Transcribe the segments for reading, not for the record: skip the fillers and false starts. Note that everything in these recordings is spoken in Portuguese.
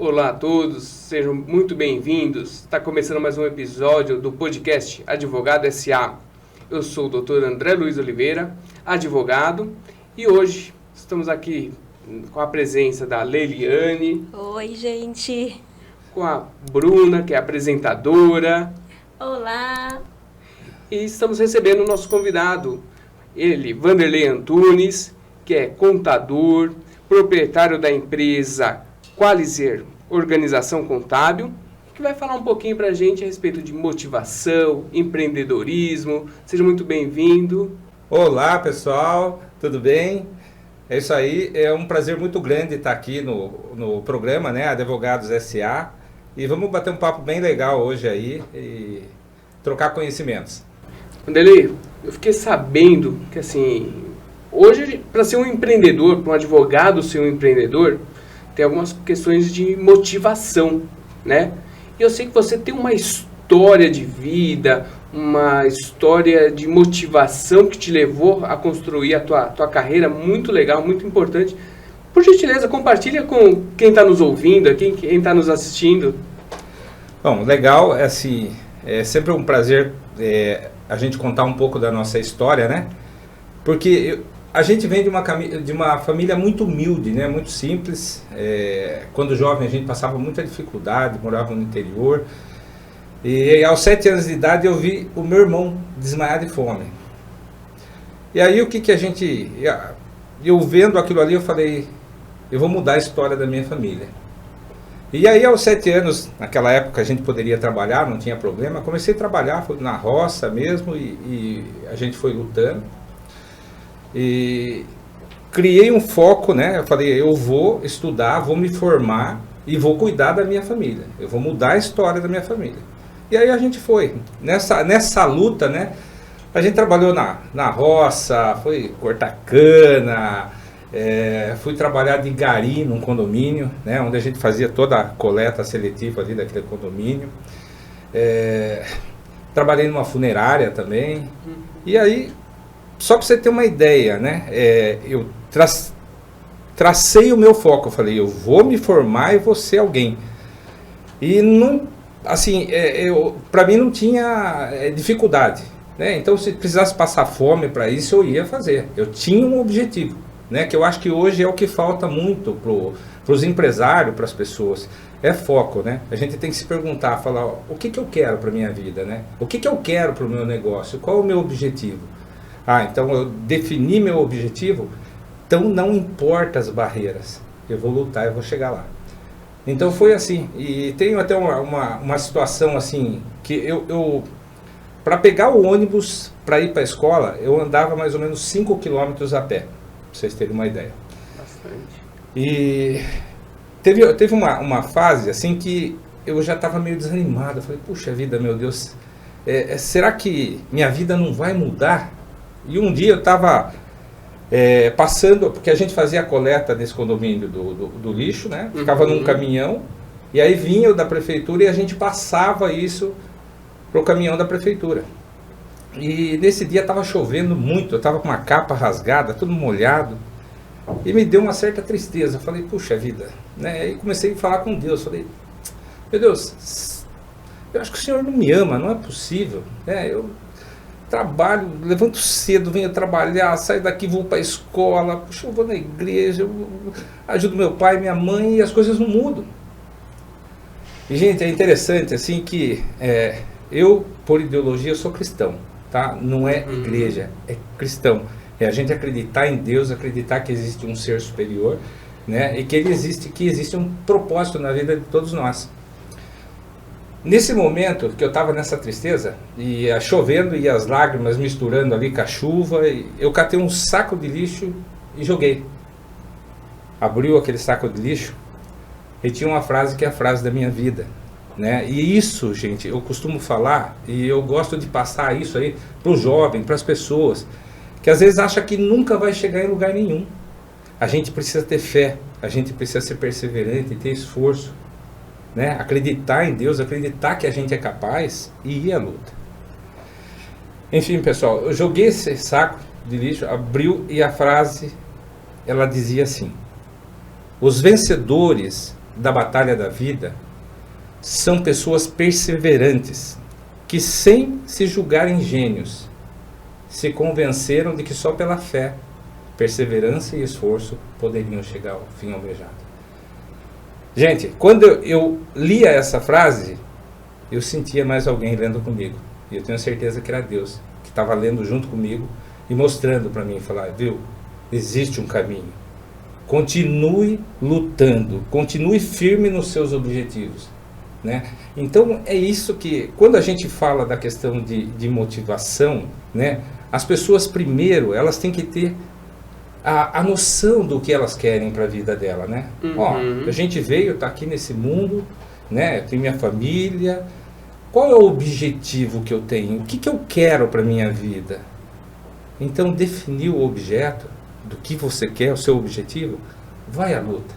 Olá a todos, sejam muito bem-vindos. Está começando mais um episódio do podcast Advogado S.A. Eu sou o Dr. André Luiz Oliveira, advogado, e hoje estamos aqui com a presença da Leiliane. Oi, gente. Com a Bruna, que é apresentadora. Olá. E estamos recebendo o nosso convidado, ele, Vanderlei Antunes, que é contador, proprietário da empresa Qualizer Organização Contábil, que vai falar um pouquinho para a gente a respeito de motivação, empreendedorismo. Seja muito bem-vindo. Olá, pessoal, tudo bem? É isso aí, é um prazer muito grande estar aqui no programa, né, Advogados S.A. E vamos bater um papo bem legal hoje aí e trocar conhecimentos. Vanderlei, eu fiquei sabendo que, assim, hoje, para ser um empreendedor, para um advogado ser um empreendedor, tem algumas questões de motivação, né? E eu sei que você tem uma história de vida, uma história de motivação que te levou a construir a tua carreira muito legal, muito importante. Por gentileza, compartilha com quem está nos ouvindo, quem está nos assistindo. Bom, legal, assim, é sempre um prazer a gente contar um pouco da nossa história, né? Porque a gente vem de uma família muito humilde, né? Muito simples. Quando jovem a gente passava muita dificuldade, morava no interior. E aos 7 anos de idade eu vi o meu irmão desmaiar de fome. E aí o que a gente... Eu vendo aquilo ali, eu falei, eu vou mudar a história da minha família. E aí aos 7 anos, naquela época a gente poderia trabalhar, não tinha problema. Comecei a trabalhar, foi na roça mesmo e a gente foi lutando. E criei um foco, né? Eu falei, eu vou estudar, vou me formar e vou cuidar da minha família. Eu vou mudar a história da minha família. E aí a gente foi. Nessa luta, né? A gente trabalhou na roça, foi cortar cana, fui trabalhar de gari num condomínio, né? Onde a gente fazia toda a coleta seletiva ali daquele condomínio. Trabalhei numa funerária também. E aí, só para você ter uma ideia, né? Eu tracei o meu foco. Eu falei, eu vou me formar e vou ser alguém. E não, assim, para mim não tinha dificuldade, né? Então, se precisasse passar fome para isso, eu ia fazer. Eu tinha um objetivo, né? Que eu acho que hoje é o que falta muito para os empresários, para as pessoas. É foco, né? A gente tem que se perguntar, falar, ó, o que eu quero para minha vida, né? O que eu quero para o meu negócio? Qual é o meu objetivo? Então eu defini meu objetivo, então não importa as barreiras, eu vou lutar, eu vou chegar lá. Então foi assim, e tenho até uma situação assim, que eu para pegar o ônibus para ir para a escola, eu andava mais ou menos 5 quilômetros a pé, para vocês terem uma ideia. Bastante. E teve uma fase assim que eu já estava meio desanimado, eu falei, puxa vida, meu Deus, será que minha vida não vai mudar? E um dia eu estava passando, porque a gente fazia a coleta nesse condomínio do lixo, né? Ficava num caminhão, e aí vinha o da prefeitura e a gente passava isso pro caminhão da prefeitura. E nesse dia estava chovendo muito, eu estava com uma capa rasgada, tudo molhado, e me deu uma certa tristeza. Eu falei, puxa vida, né? Aí comecei a falar com Deus, falei, meu Deus, eu acho que o Senhor não me ama, não é possível, né? Eu trabalho, levanto cedo, venho trabalhar, saio daqui, vou para a escola, puxa, eu vou na igreja, eu ajudo meu pai, minha mãe, e as coisas não mudam. E, gente, é interessante, assim, que eu, por ideologia, sou cristão, tá? Não é igreja, é cristão. É a gente acreditar em Deus, acreditar que existe um ser superior, né? E que existe um propósito na vida de todos nós. Nesse momento que eu estava nessa tristeza, e chovendo e as lágrimas misturando ali com a chuva, eu catei um saco de lixo e joguei. Abriu aquele saco de lixo e tinha uma frase que é a frase da minha vida, né? E isso, gente, eu costumo falar e eu gosto de passar isso aí para o jovem, para as pessoas, que às vezes acham que nunca vai chegar em lugar nenhum. A gente precisa ter fé, a gente precisa ser perseverante, ter esforço, né? Acreditar em Deus, acreditar que a gente é capaz e ir à luta. Enfim, pessoal, eu joguei esse saco de lixo, abriu e a frase, ela dizia assim: os vencedores da batalha da vida são pessoas perseverantes, que sem se julgarem gênios, se convenceram de que só pela fé, perseverança e esforço poderiam chegar ao fim almejado. Gente, quando eu lia essa frase, eu sentia mais alguém lendo comigo. E eu tenho certeza que era Deus, que estava lendo junto comigo e mostrando para mim, falar, viu, existe um caminho. Continue lutando, continue firme nos seus objetivos, né? Então é isso que, quando a gente fala da questão de motivação, né, as pessoas primeiro, elas têm que ter a noção do que elas querem para a vida dela, né? Ó, a gente veio, tá aqui nesse mundo, né? Eu tenho minha família. Qual é o objetivo que eu tenho? O que eu quero para minha vida? Então, definir o objeto do que você quer, o seu objetivo, vai à luta.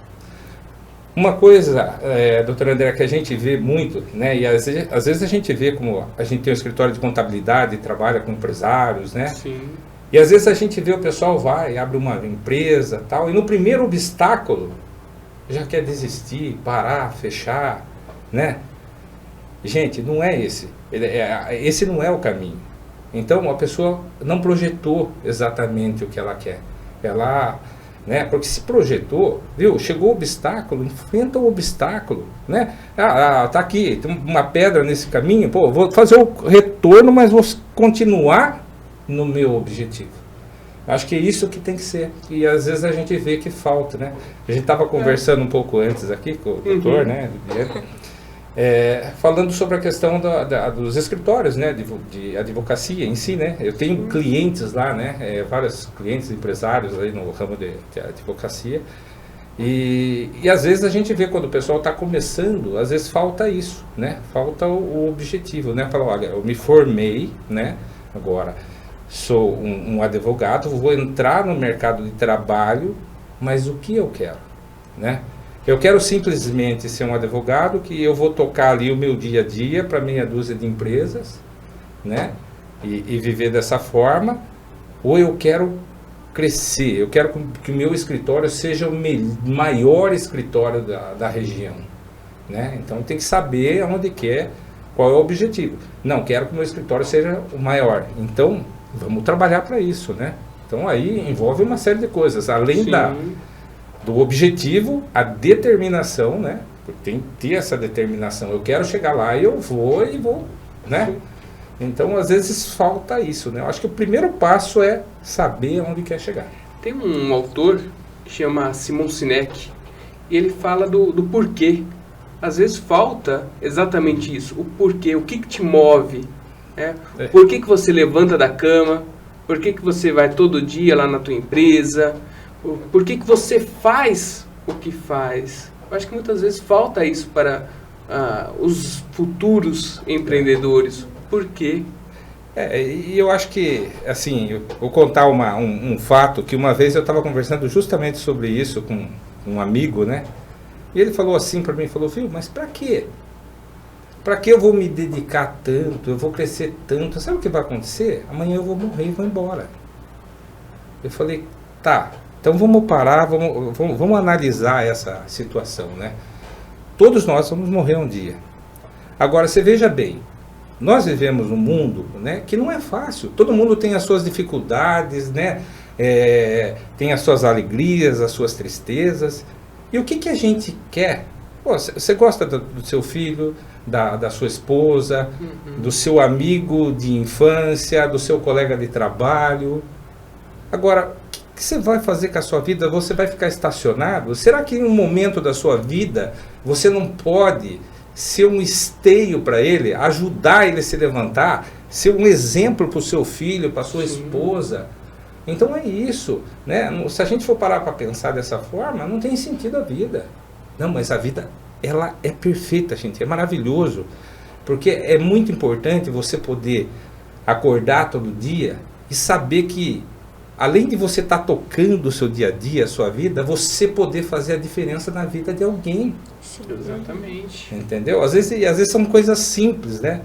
Uma coisa, doutor André, que a gente vê muito, né? E às vezes a gente vê como a gente tem um escritório de contabilidade, trabalha com empresários, né? Sim. E às vezes a gente vê o pessoal vai, abre uma empresa tal, e no primeiro obstáculo já quer desistir, parar, fechar, né? Gente, não é esse. Esse não é o caminho. Então a pessoa não projetou exatamente o que ela quer. Ela, né? Porque se projetou, viu? Chegou o obstáculo, enfrenta o obstáculo, né? Tá aqui, tem uma pedra nesse caminho, pô, vou fazer o retorno, mas vou continuar no meu objetivo. Acho que é isso que tem que ser. E às vezes a gente vê que falta, né? A gente estava conversando um pouco antes aqui com o doutor, né? Falando sobre a questão dos escritórios, né? De advocacia em si, né? Eu tenho clientes lá, né? Vários clientes empresários aí no ramo de advocacia. E às vezes a gente vê quando o pessoal está começando, às vezes falta isso, né? Falta o objetivo, né? Fala, olha, eu me formei, né? Agora sou um advogado, vou entrar no mercado de trabalho, mas o que eu quero, né? Eu quero simplesmente ser um advogado que eu vou tocar ali o meu dia a dia para meia dúzia de empresas, né? E viver dessa forma, ou eu quero crescer, eu quero que o meu escritório seja o maior escritório da região, né? Então tem que saber aonde quer, qual é o objetivo. Não, quero que o meu escritório seja o maior. Então, vamos trabalhar para isso, né? Então aí envolve uma série de coisas, além do objetivo, a determinação, né? Porque tem que ter essa determinação. Eu quero chegar lá e eu vou, né? Sim. Então, às vezes falta isso, né? Eu acho que o primeiro passo é saber onde quer chegar. Tem um autor que chama Simon Sinek e ele fala do porquê. Às vezes falta exatamente isso, o porquê, o que te move, né? Por que você levanta da cama, por que você vai todo dia lá na tua empresa, por que você faz o que faz. Eu acho que muitas vezes falta isso para os futuros empreendedores. Por quê? E eu acho que, assim, eu vou contar um fato que uma vez eu estava conversando justamente sobre isso com um amigo, né? E ele falou assim para mim, falou, viu, mas para quê? Para que eu vou me dedicar tanto, eu vou crescer tanto? Sabe o que vai acontecer? Amanhã eu vou morrer e vou embora. Eu falei, tá, então vamos parar, vamos analisar essa situação, né? Todos nós vamos morrer um dia. Agora, você veja bem, nós vivemos um mundo, né, que não é fácil. Todo mundo tem as suas dificuldades, né? Tem as suas alegrias, as suas tristezas. E o que a gente quer? Pô, você gosta do seu filho, da sua esposa, do seu amigo de infância, do seu colega de trabalho. Agora, o que você vai fazer com a sua vida? Você vai ficar estacionado? Será que em um momento da sua vida você não pode ser um esteio para ele, ajudar ele a se levantar, ser um exemplo para o seu filho, para a sua esposa? Então é isso, né? Se a gente for parar para pensar dessa forma, não tem sentido a vida. Não, mas a vida, ela é perfeita, gente, é maravilhoso, porque é muito importante você poder acordar todo dia e saber que, além de você estar tocando o seu dia a dia, a sua vida, você poder fazer a diferença na vida de alguém. Sim. Exatamente. Entendeu? Às vezes são coisas simples, né?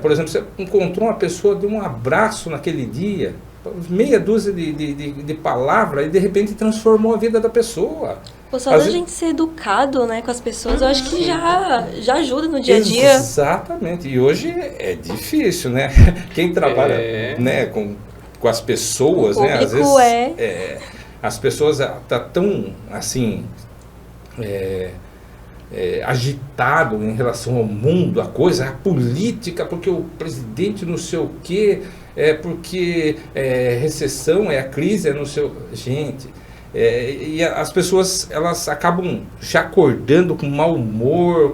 Por exemplo, você encontrou uma pessoa, deu um abraço naquele dia, meia dúzia de palavras, e de repente transformou a vida da pessoa. Pô, só Às da vezes- gente ser educado, né, com as pessoas, eu acho que já ajuda no dia a dia. Exatamente. E hoje é difícil, né? Quem trabalha, né, com as pessoas, O né? Às público vezes as pessoas tá tão assim agitado em relação ao mundo, a coisa, a política, porque o presidente não sei o quê, porque recessão, a crise, não sei o... Gente, e as pessoas, elas acabam já acordando com mau humor,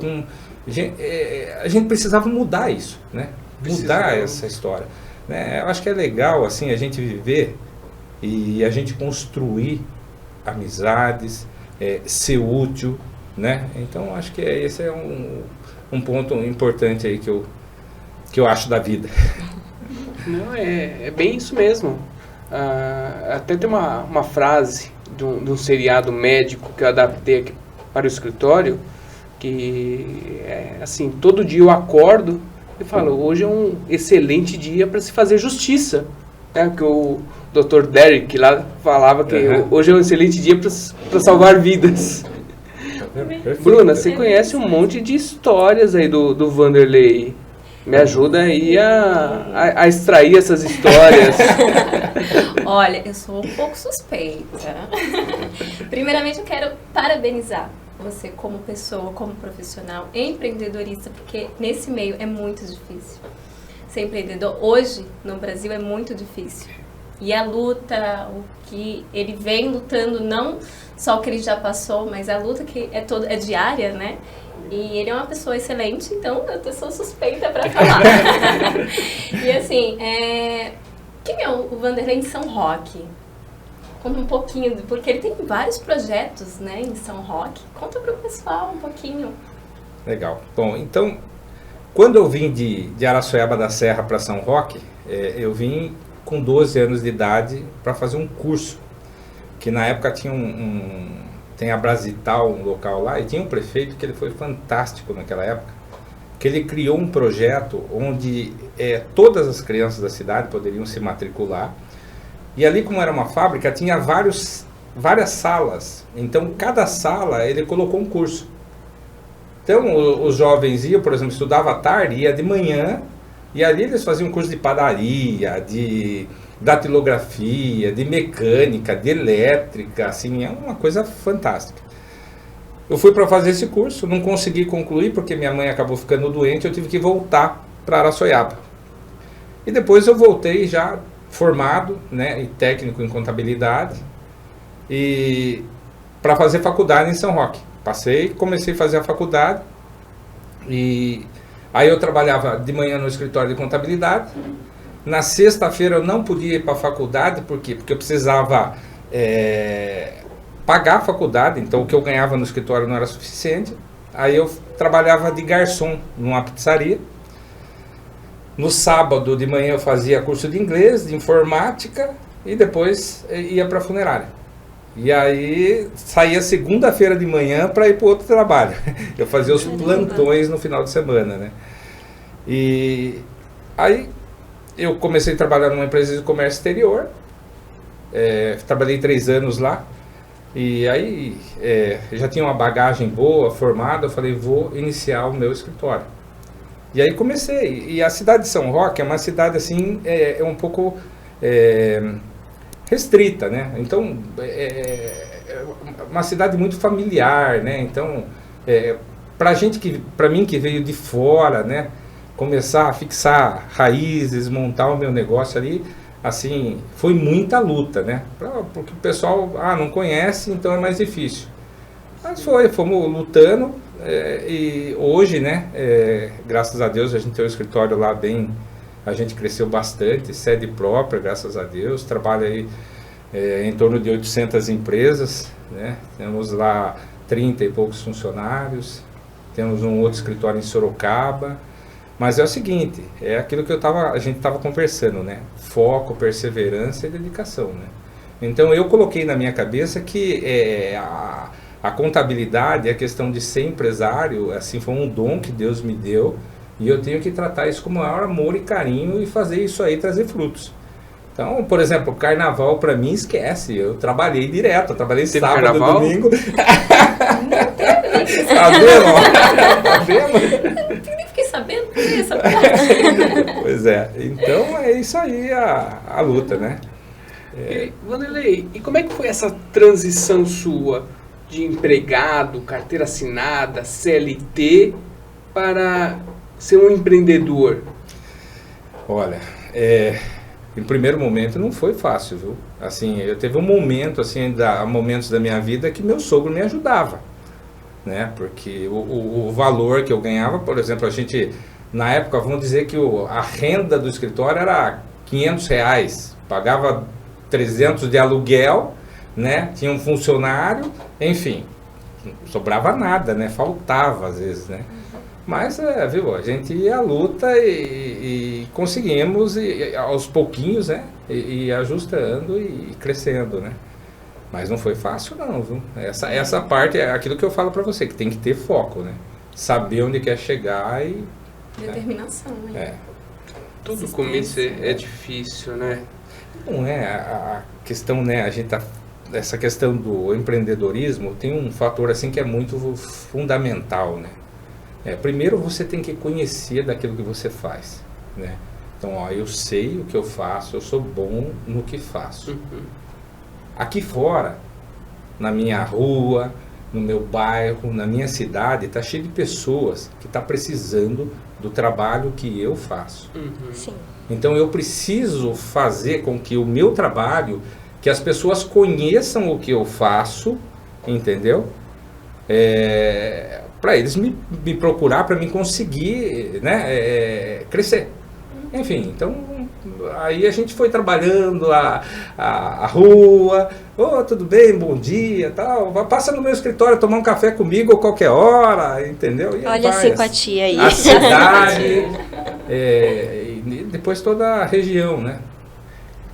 a gente precisava mudar isso, né? Mudar essa história. Né? Eu acho que é legal, assim, a gente viver e a gente construir amizades, ser útil, né? Então acho que esse é um ponto importante aí que eu acho da vida. Não, é bem isso mesmo. Até tem uma frase de um seriado médico que eu adaptei aqui para o escritório, que é assim, todo dia eu acordo e falo, hoje é um excelente dia para se fazer justiça. Porque o Dr. Derek lá falava que hoje é um excelente dia para salvar vidas. Perfeito. Bruna, você conhece um monte de histórias aí do Vanderlei. Me ajuda aí a extrair essas histórias. Olha, eu sou um pouco suspeita. Primeiramente, eu quero parabenizar você como pessoa, como profissional, empreendedorista, porque nesse meio é muito difícil. Ser empreendedor hoje no Brasil é muito difícil. E a luta, o que ele vem lutando, não só o que ele já passou, mas a luta que é diária, né? E ele é uma pessoa excelente, então eu sou suspeita para falar. E assim, quem é o Vanderlei em São Roque? Conta um pouquinho, porque ele tem vários projetos, né, em São Roque. Conta para o pessoal um pouquinho. Legal. Bom, então, quando eu vim de Araçoiaba da Serra para São Roque, eu vim com 12 anos de idade para fazer um curso, que na época tinha tem a Brasital, um local lá, e tinha um prefeito que ele foi fantástico naquela época, que ele criou um projeto onde todas as crianças da cidade poderiam se matricular, e ali, como era uma fábrica, tinha várias salas, então cada sala ele colocou um curso. Então os jovens iam, por exemplo, estudava à tarde, ia de manhã, e ali eles faziam curso de padaria, de datilografia, de mecânica, de elétrica, assim, é uma coisa fantástica. Eu fui para fazer esse curso, não consegui concluir porque minha mãe acabou ficando doente, eu tive que voltar para Araçoiaba. E depois eu voltei já formado, né, e técnico em contabilidade, e para fazer faculdade em São Roque. Comecei a fazer a faculdade, e aí eu trabalhava de manhã no escritório de contabilidade. Na sexta-feira eu não podia ir para a faculdade, por quê? Porque eu precisava pagar a faculdade, então o que eu ganhava no escritório não era suficiente. Aí eu trabalhava de garçom numa pizzaria. No sábado de manhã eu fazia curso de inglês, de informática, e depois ia para a funerária. E aí saía segunda-feira de manhã para ir para outro trabalho. Eu fazia os plantões no final de semana, né? E aí eu comecei a trabalhar numa empresa de comércio exterior, trabalhei 3 anos lá, e aí já tinha uma bagagem boa, formada, eu falei, vou iniciar o meu escritório. E aí comecei, e a cidade de São Roque é uma cidade assim, um pouco restrita, né? Então, uma cidade muito familiar, né? Então, para mim que veio de fora, né? Começar a fixar raízes, montar o meu negócio ali, assim, foi muita luta, né? Porque o pessoal não conhece, então é mais difícil. Mas fomos lutando, e hoje, né, graças a Deus, a gente tem um escritório lá a gente cresceu bastante, sede própria, graças a Deus, trabalha aí em torno de 800 empresas, né? Temos lá 30 e poucos funcionários, temos um outro escritório em Sorocaba. Mas é o seguinte, é aquilo que a gente estava conversando, né? Foco, perseverança e dedicação, né? Então eu coloquei na minha cabeça que a contabilidade, a questão de ser empresário, assim, foi um dom que Deus me deu, e eu tenho que tratar isso com o maior amor e carinho e fazer isso aí trazer frutos. Então, por exemplo, carnaval para mim esquece. Eu trabalhei direto, eu trabalhei Teve sábado, carnaval? domingo. Tá vendo? Tá vendo? Nem fiquei sabendo por essa parte. Pois é. Então é isso aí a luta, né? E, Vanderlei, e como é que foi essa transição sua de empregado, carteira assinada, CLT, para ser um empreendedor? Olha, em primeiro momento não foi fácil, viu? Assim, eu teve um momento, assim, momentos da minha vida que meu sogro me ajudava, né? Porque o valor que eu ganhava, por exemplo, a gente, na época, vamos dizer que a renda do escritório era R$500, pagava 300 de aluguel, né? Tinha um funcionário, enfim, não sobrava nada, né? Faltava às vezes, né? Mas, viu, a gente ia à luta e conseguimos, aos pouquinhos, né? E ajustando e crescendo, né? Mas não foi fácil não, viu? Essa parte é aquilo que eu falo para você, que tem que ter foco, né? Saber onde quer chegar e... Determinação, né? Todo começo é difícil, né? Não é a questão, né? Essa questão do empreendedorismo tem um fator assim que é muito fundamental, né? Primeiro você tem que conhecer daquilo que você faz, né? Então, eu sei o que eu faço, eu sou bom no que faço. Uhum. Aqui fora, na minha rua, no meu bairro, na minha cidade, está cheio de pessoas que estão precisando do trabalho que eu faço. Uhum. Sim. Então eu preciso fazer com que o meu trabalho, que as pessoas conheçam o que eu faço, entendeu? Para eles me procurar, para mim conseguir, né, crescer. Enfim, então aí a gente foi trabalhando a rua, tudo bem, bom dia, tal, passa no meu escritório tomar um café comigo a qualquer hora, entendeu? E Olha a simpatia aí. a cidade, e depois toda a região, né?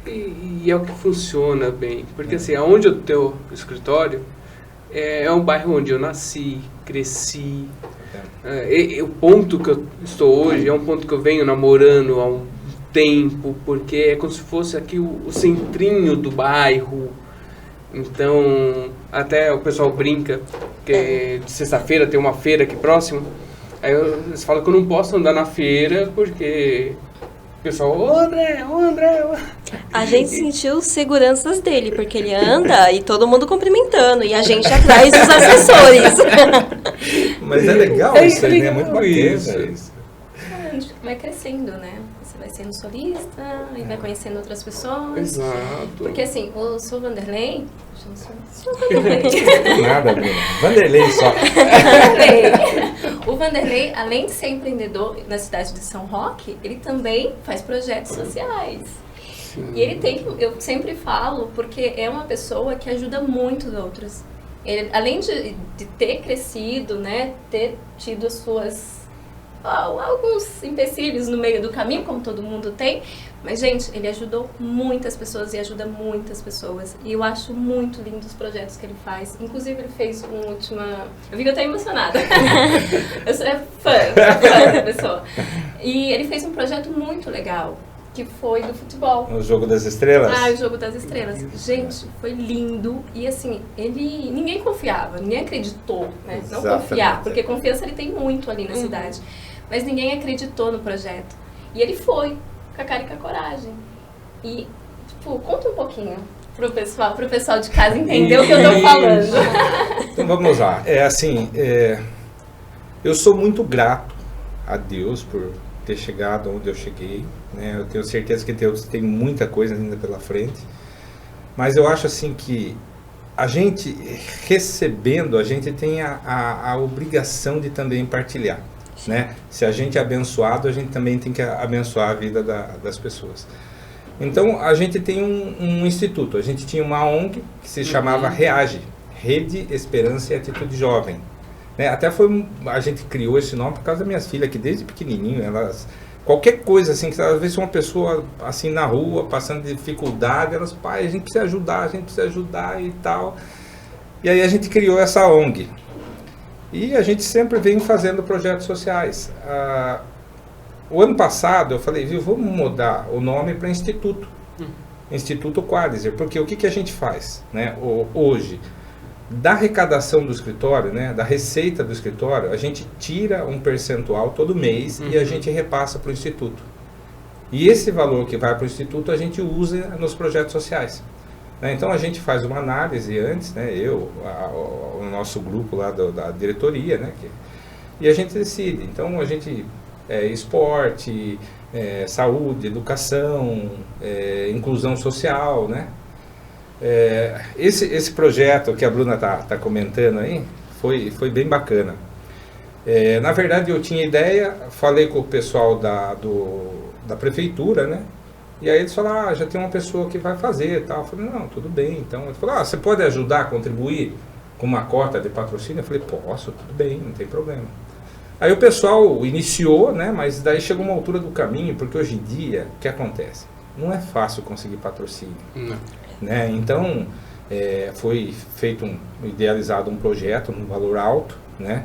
E é o que funciona bem, porque assim, aonde eu tenho escritório é um bairro onde eu nasci, cresci. O ponto que eu estou hoje é um ponto que eu venho namorando há um tempo, porque é como se fosse aqui o centrinho do bairro. Então, até o pessoal brinca que de sexta-feira tem uma feira aqui próximo. Aí eles falam que eu não posso andar na feira porque o pessoal, ô André. A gente sentiu seguranças dele, porque ele anda e todo mundo cumprimentando, e a gente atrás dos assessores. Mas é legal isso aí, né? É muito bacana isso. A gente vai crescendo, né? Você vai sendo solista e vai conhecendo outras pessoas. Exato. Porque assim, o seu Vanderlei... Nada, Bruno. Vanderlei só. O Vanderlei, além de ser empreendedor na cidade de São Roque, ele também faz projetos sociais. E ele eu sempre falo, porque é uma pessoa que ajuda muito os outros. Ele, além de ter crescido, né, ter tido as suas... alguns empecilhos no meio do caminho, como todo mundo tem, mas, gente, ele ajudou muitas pessoas e ajuda muitas pessoas. E eu acho muito lindo os projetos que ele faz. Inclusive, ele fez uma última... Eu vi que eu tô emocionada. Eu sou fã da pessoa. E ele fez um projeto muito legal, que foi do futebol. O Jogo das Estrelas? O Jogo das Estrelas. Gente, foi lindo. E assim, ninguém confiava, ninguém acreditou, né? Não confiar, porque confiança ele tem muito ali na cidade. Mas ninguém acreditou no projeto. E ele foi, com a cara e com a coragem. E, tipo, conta um pouquinho pro pessoal de casa entender o que eu tô falando. Então vamos lá. Eu sou muito grato a Deus por ter chegado onde eu cheguei, né? Eu tenho certeza que Deus tem muita coisa ainda pela frente, mas eu acho assim que a gente recebendo, a gente tem a obrigação de também partilhar, né? Se a gente é abençoado, a gente também tem que abençoar a vida das pessoas. Então a gente tem um instituto, a gente tinha uma ONG que se chamava REAGE, Rede Esperança e Atitude Jovem. Até a gente criou esse nome por causa das minhas filhas, que desde pequenininho, elas, qualquer coisa assim, que às vezes uma pessoa assim na rua, passando dificuldade, elas, pai, a gente precisa ajudar e tal. E aí a gente criou essa ONG. E a gente sempre vem fazendo projetos sociais. O ano passado eu falei, vamos mudar o nome para Instituto. Instituto Quadrizer, porque o que a gente faz, né, hoje? Da arrecadação do escritório, né, da receita do escritório, a gente tira um percentual todo mês e a gente repassa para o Instituto. E esse valor que vai para o Instituto a gente usa nos projetos sociais. Né? Então a gente faz uma análise antes, né, o nosso grupo lá da diretoria, né, e a gente decide. Então a gente, esporte, saúde, educação, inclusão social, né? Esse projeto que a Bruna tá comentando aí foi bem bacana. Na verdade eu tinha ideia, falei com o pessoal da prefeitura, né? E aí eles falaram, já tem uma pessoa que vai fazer e tal. Eu falei, não, tudo bem. Então ele falou, você pode ajudar a contribuir com uma cota de patrocínio? Eu falei, posso, tudo bem, não tem problema. Aí o pessoal iniciou, né? Mas daí chegou uma altura do caminho, porque hoje em dia, o que acontece? Não é fácil conseguir patrocínio. Não. Né? Então, foi feito idealizado um projeto num valor alto, né?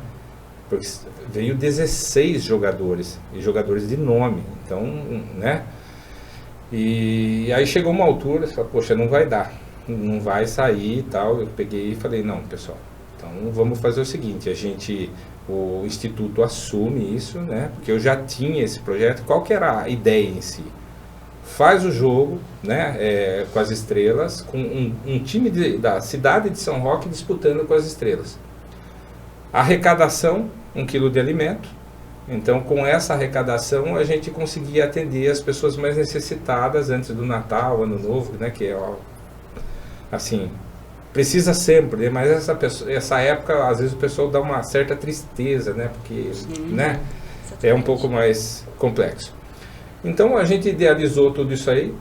Porque veio 16 jogadores, e jogadores de nome, então, né? E aí chegou uma altura, você fala, poxa, não vai dar, não vai sair e tal. Eu peguei e falei, não, pessoal, então vamos fazer o seguinte, o Instituto assume isso, né? Porque eu já tinha esse projeto, qual que era a ideia em si? Faz o jogo, né, com as estrelas, com um time da cidade de São Roque disputando com as estrelas. Arrecadação, 1 quilo de alimento. Então, com essa arrecadação, a gente conseguia atender as pessoas mais necessitadas antes do Natal, Ano Novo, né, que é, assim, precisa sempre, né, mas essa época, às vezes, o pessoal dá uma certa tristeza, né, porque, né, é um pouco mais complexo. Então a gente idealizou tudo isso aí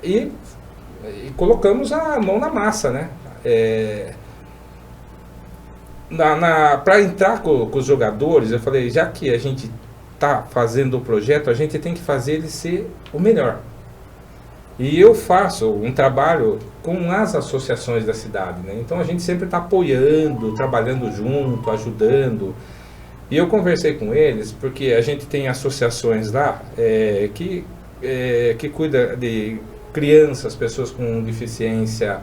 e colocamos a mão na massa, né? Para entrar com os jogadores, eu falei, já que a gente está fazendo o projeto, a gente tem que fazer ele ser o melhor. E eu faço um trabalho com as associações da cidade, né? Então a gente sempre está apoiando, trabalhando junto, ajudando. E eu conversei com eles, porque a gente tem associações lá que cuida de crianças, pessoas com deficiência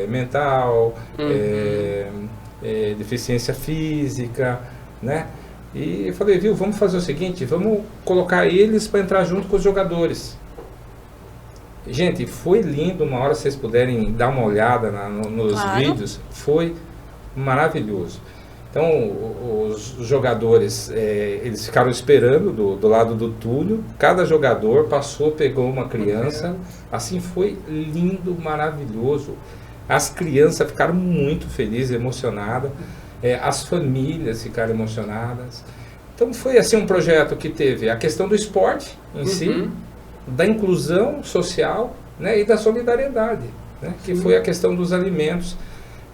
mental, deficiência física, né? E eu falei, viu, vamos fazer o seguinte, vamos colocar eles para entrar junto com os jogadores. Gente, foi lindo, uma hora vocês puderem dar uma olhada nos vídeos, foi maravilhoso. Então, os jogadores, eles ficaram esperando do lado do túnel, cada jogador passou, pegou uma criança, assim foi lindo, maravilhoso. As crianças ficaram muito felizes, emocionadas, as famílias ficaram emocionadas. Então, foi assim um projeto que teve a questão do esporte em si, da inclusão social, né, e da solidariedade, né, que foi a questão dos alimentos,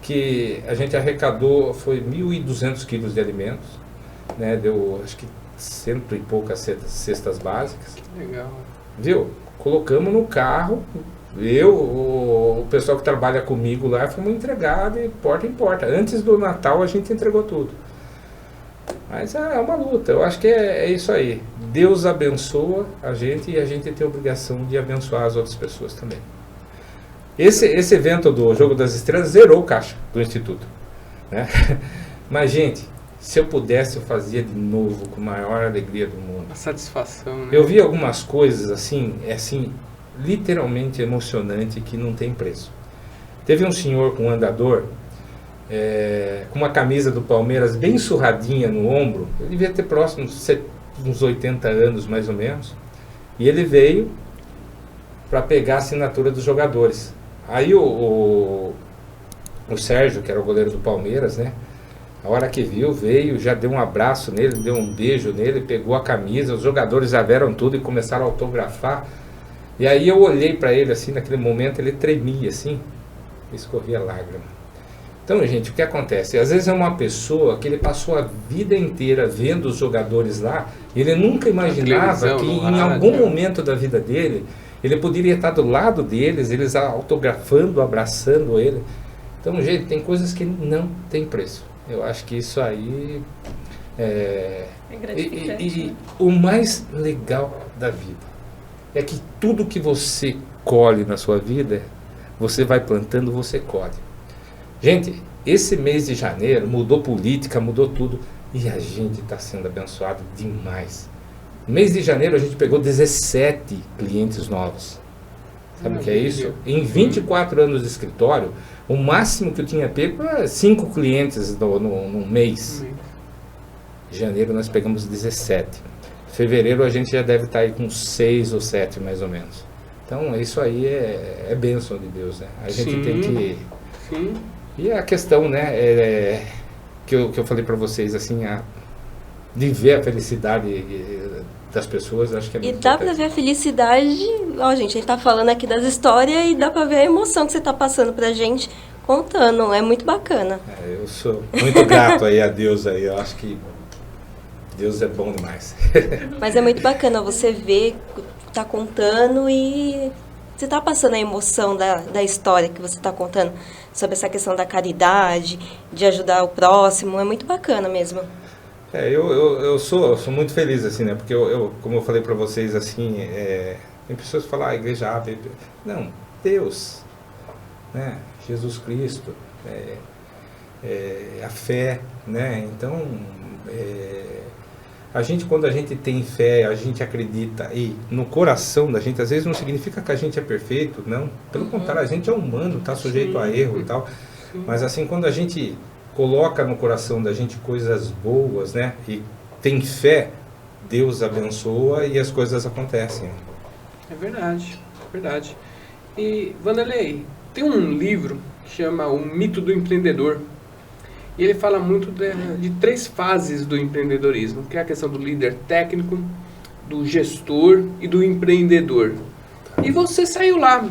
que a gente arrecadou, foi 1.200 quilos de alimentos, né, deu acho que 100 e poucas cestas básicas. Que legal. Viu? Colocamos no carro, o pessoal que trabalha comigo lá, fomos entregar de porta em porta. Antes do Natal a gente entregou tudo. Mas é uma luta, eu acho que é isso aí. Deus abençoa a gente e a gente tem a obrigação de abençoar as outras pessoas também. Esse evento do Jogo das Estrelas zerou o caixa do Instituto, né? Mas, gente, se eu pudesse, eu fazia de novo com a maior alegria do mundo. A satisfação, né? Eu vi algumas coisas assim, literalmente emocionante, que não tem preço. Teve um senhor com um andador, com uma camisa do Palmeiras bem surradinha no ombro, ele devia ter próximo uns 80 anos mais ou menos, e ele veio para pegar a assinatura dos jogadores. Aí o Sérgio, que era o goleiro do Palmeiras, né? A hora que viu, veio, já deu um abraço nele, deu um beijo nele, pegou a camisa, os jogadores já viram tudo e começaram a autografar. E aí eu olhei para ele assim, naquele momento ele tremia assim, escorria lágrima. Então, gente, o que acontece? Às vezes é uma pessoa que ele passou a vida inteira vendo os jogadores lá, e ele nunca imaginava que em algum momento da vida dele, ele poderia estar do lado deles, eles autografando, abraçando ele. Então, gente, tem coisas que não tem preço. Eu acho que isso aí é gratificante. E o mais legal da vida é que tudo que você colhe na sua vida, você vai plantando, você colhe. Gente, esse mês de janeiro mudou política, mudou tudo, e a gente está sendo abençoado demais. No mês de janeiro a gente pegou 17 clientes novos. Sabe o que é isso? Em 24 anos de escritório, o máximo que eu tinha pego era 5 clientes no mês. Em janeiro nós pegamos 17. Fevereiro a gente já deve estar aí com 6 ou 7 mais ou menos. Então isso aí é bênção de Deus, né? A gente tem que... Sim. E a questão, né, que eu falei para vocês, assim, de ver a felicidade das pessoas, acho que é muito E dá pra importante. ver a felicidade, ó, gente, a gente tá falando aqui das histórias e dá pra ver a emoção que você tá passando pra gente, contando, é muito bacana. Eu sou muito grato aí a Deus aí, eu acho que Deus é bom demais. Mas é muito bacana você ver, tá contando e você tá passando a emoção da história que você tá contando, sobre essa questão da caridade, de ajudar o próximo, é muito bacana mesmo. Eu sou muito feliz, assim, né? Porque como eu falei para vocês, assim, tem pessoas que falam, a igreja abre. Não, Deus, né? Jesus Cristo, a fé, né? Então, quando a gente tem fé, a gente acredita, e no coração da gente, às vezes não significa que a gente é perfeito, não. Pelo contrário, a gente é humano, está sujeito a erro e tal. Mas assim, quando a gente coloca no coração da gente coisas boas, né? E tem fé, Deus abençoa e as coisas acontecem. É verdade, é verdade. E, Vanderlei, tem um livro que chama O Mito do Empreendedor. E ele fala muito de 3 fases do empreendedorismo, que é a questão do líder técnico, do gestor e do empreendedor. E você saiu lá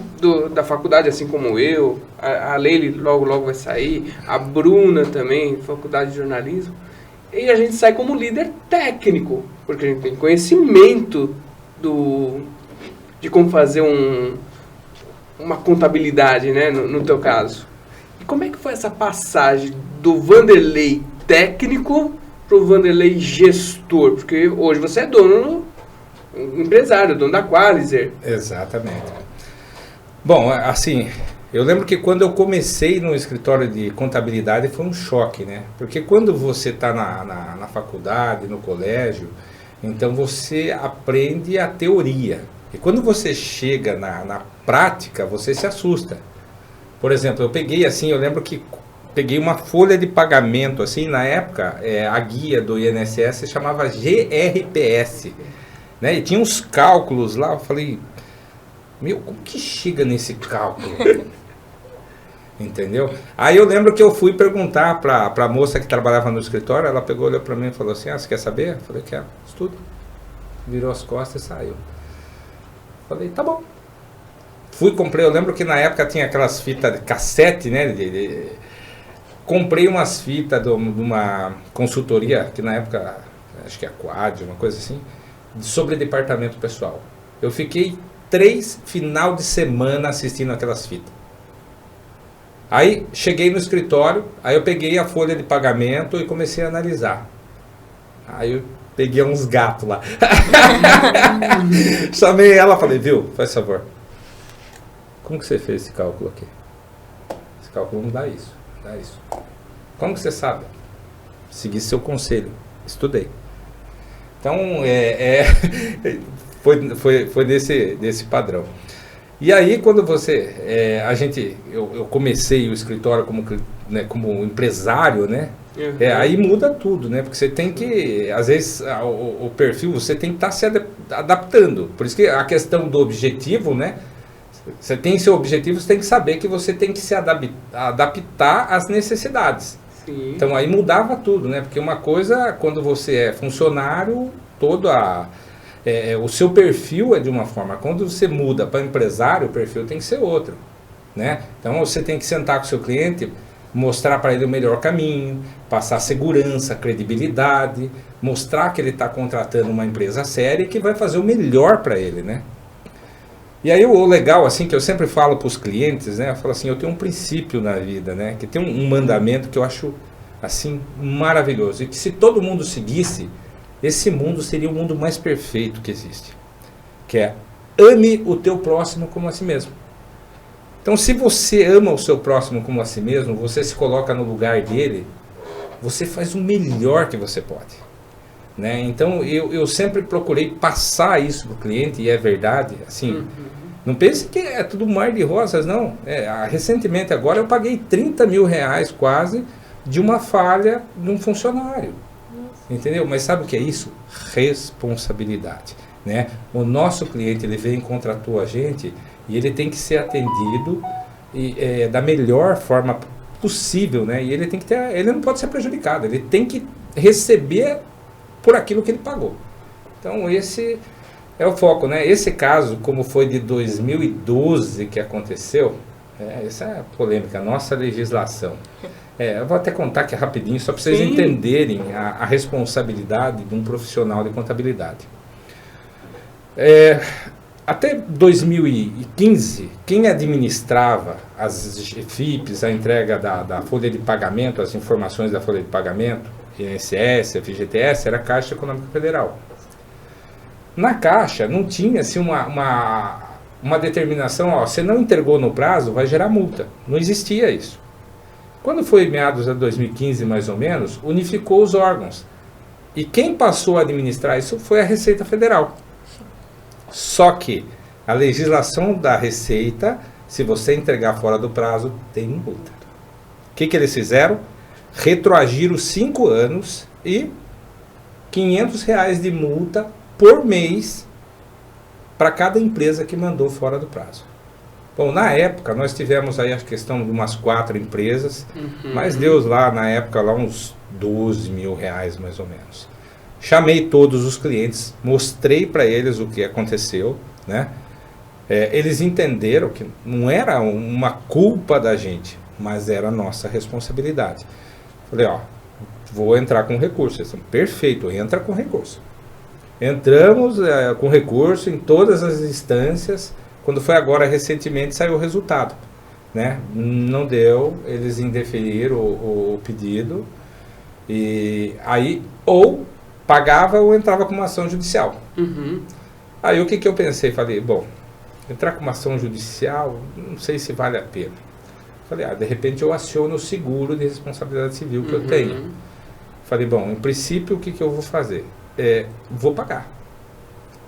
da faculdade, assim como eu, a Leile logo vai sair, a Bruna também, faculdade de jornalismo, e a gente sai como líder técnico, porque a gente tem conhecimento de como fazer uma contabilidade, né, no teu caso. E como é que foi essa passagem do Vanderlei técnico para o Vanderlei gestor? Porque hoje você é empresário, dono da Qualizer. Exatamente. Bom, assim, eu lembro que quando eu comecei no escritório de contabilidade foi um choque, né? Porque quando você está na faculdade, no colégio, então você aprende a teoria. E quando você chega na prática, você se assusta. Por exemplo, eu lembro que peguei uma folha de pagamento, assim, na época, a guia do INSS se chamava GRPS, né? E tinha uns cálculos lá, eu falei, como que chega nesse cálculo? Entendeu? Aí eu lembro que eu fui perguntar para a moça que trabalhava no escritório, ela pegou, olhou para mim e falou assim, você quer saber? Eu falei, quero, estudo. Virou as costas e saiu. Falei, tá bom. Comprei, eu lembro que na época tinha aquelas fitas de cassete, né? Comprei umas fitas de uma consultoria, que na época, acho que é a Quad, uma coisa assim, sobre departamento pessoal. Eu fiquei 3 final de semana assistindo aquelas fitas. Aí cheguei no escritório, aí eu peguei a folha de pagamento e comecei a analisar. Aí eu peguei uns gatos lá. Chamei ela, falei, viu, faz favor. Como que você fez esse cálculo aqui? Esse cálculo não dá isso, não dá isso. Como que você sabe? Segui seu conselho, estudei. Então, foi desse padrão. E aí, quando eu comecei o escritório como empresário, né? Aí muda tudo, né? Porque você tem que, às vezes, o perfil, você tem que estar se adaptando. Por isso que a questão do objetivo, né? Você tem seu objetivo, você tem que saber que você tem que se adaptar às necessidades. Sim. Então aí mudava tudo, né? Porque uma coisa, quando você é funcionário, o seu perfil é de uma forma. Quando você muda para empresário, o perfil tem que ser outro, né? Então você tem que sentar com o seu cliente, mostrar para ele o melhor caminho, passar segurança, credibilidade, mostrar que ele está contratando uma empresa séria que vai fazer o melhor para ele, né? E aí o legal, assim, que eu sempre falo para os clientes, né? Eu falo assim, eu tenho um princípio na vida, né? Que tem um mandamento que eu acho, assim, maravilhoso. E que se todo mundo seguisse, esse mundo seria o mundo mais perfeito que existe. Que é ame o teu próximo como a si mesmo. Então, se você ama o seu próximo como a si mesmo, você se coloca no lugar dele, você faz o melhor que você pode. Né? Então, eu sempre procurei passar isso para o cliente, e é verdade, assim, não pense que é tudo mar de rosas, não. Recentemente, agora, eu paguei 30 mil reais quase de uma falha de um funcionário. Entendeu? Mas sabe o que é isso? Responsabilidade. Né? O nosso cliente, ele vem e contratou a gente, e ele tem que ser atendido da melhor forma possível, né? E ele tem que ter, ele não pode ser prejudicado, ele tem que receber por aquilo que ele pagou. Então esse é o foco, né? Esse caso, como foi de 2012 que aconteceu, essa é a polêmica, a nossa legislação. Eu vou até contar aqui rapidinho, só para vocês entenderem a responsabilidade de um profissional de contabilidade. Até 2015, quem administrava as FIPs, a entrega da folha de pagamento, as informações da folha de pagamento, INSS, FGTS, era a Caixa Econômica Federal. Na Caixa não tinha assim, uma determinação, você não entregou no prazo, vai gerar multa. Não existia isso. Quando foi meados de 2015, mais ou menos, unificou os órgãos. E quem passou a administrar isso foi a Receita Federal. Só que a legislação da Receita, se você entregar fora do prazo, tem multa. O que eles fizeram? Retroagiram 5 anos e R$500 de multa por mês para cada empresa que mandou fora do prazo. Bom, na época nós tivemos aí a questão de umas 4 empresas, mas deu lá na época lá uns R$12 mil mais ou menos. Chamei todos os clientes, mostrei para eles o que aconteceu, né? Eles entenderam que não era uma culpa da gente, mas era a nossa responsabilidade. Falei, vou entrar com recurso. Eles falaram, perfeito, entra com recurso. Entramos com recurso em todas as instâncias. Quando foi agora, recentemente, saiu o resultado, né? Não deu, eles indeferiram o pedido, e aí ou pagava ou entrava com uma ação judicial. Aí o que eu pensei? Falei, bom, entrar com uma ação judicial, não sei se vale a pena. Falei, de repente eu aciono o seguro de responsabilidade civil que eu tenho. Falei, bom, em princípio o que eu vou fazer? Vou pagar.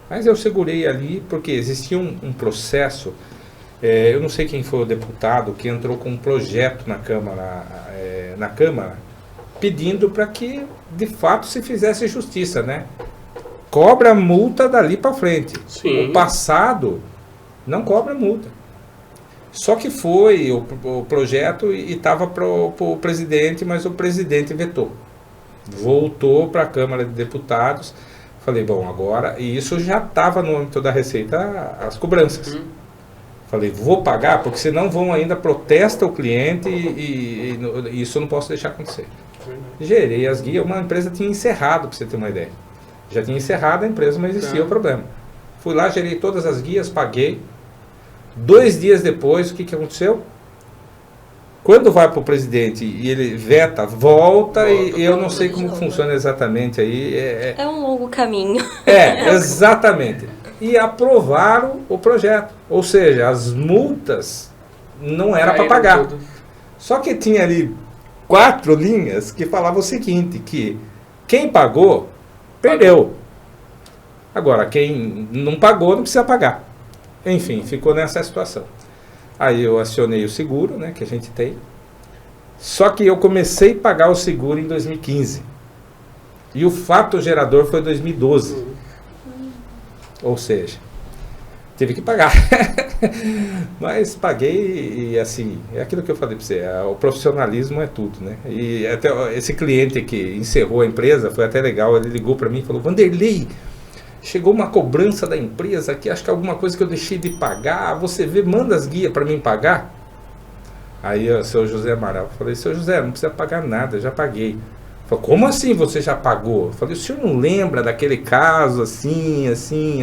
Mas eu segurei ali porque existia um processo, eu não sei quem foi o deputado que entrou com um projeto na Câmara, pedindo para que de fato se fizesse justiça, né? Cobra multa dali para frente. Sim. O passado não cobra multa. Só que foi o projeto e estava para o presidente, mas o presidente vetou. Voltou para a Câmara de Deputados. Falei, bom, agora... E isso já estava no âmbito da Receita, as cobranças. Falei, vou pagar, porque senão vão ainda protesta o cliente e isso eu não posso deixar acontecer. Gerei as guias, uma empresa tinha encerrado, para você ter uma ideia. Já tinha encerrado a empresa, mas existia o problema. Fui lá, gerei todas as guias, paguei. 2 dias depois, o que aconteceu? Quando vai para o presidente e ele veta, volta e eu não sei como funciona exatamente aí. É um longo caminho. Exatamente. E aprovaram o projeto. Ou seja, as multas não era para pagar. Só que tinha ali 4 linhas que falavam o seguinte, que quem pagou, perdeu. Agora, quem não pagou, não precisa pagar. Enfim, ficou nessa situação. Aí eu acionei o seguro, né, que a gente tem. Só que eu comecei a pagar o seguro em 2015. E o fato gerador foi em 2012. Ou seja, tive que pagar. Mas paguei e assim, é aquilo que eu falei para você, o profissionalismo é tudo, né? E até esse cliente que encerrou a empresa, foi até legal, ele ligou para mim e falou, Vanderlei, chegou uma cobrança da empresa aqui, acho que alguma coisa que eu deixei de pagar, você vê, manda as guias para mim pagar. Aí o seu José Amaral, eu falei, seu José, não precisa pagar nada, eu já paguei. Ele falou, como assim você já pagou? Eu falei, o senhor não lembra daquele caso assim,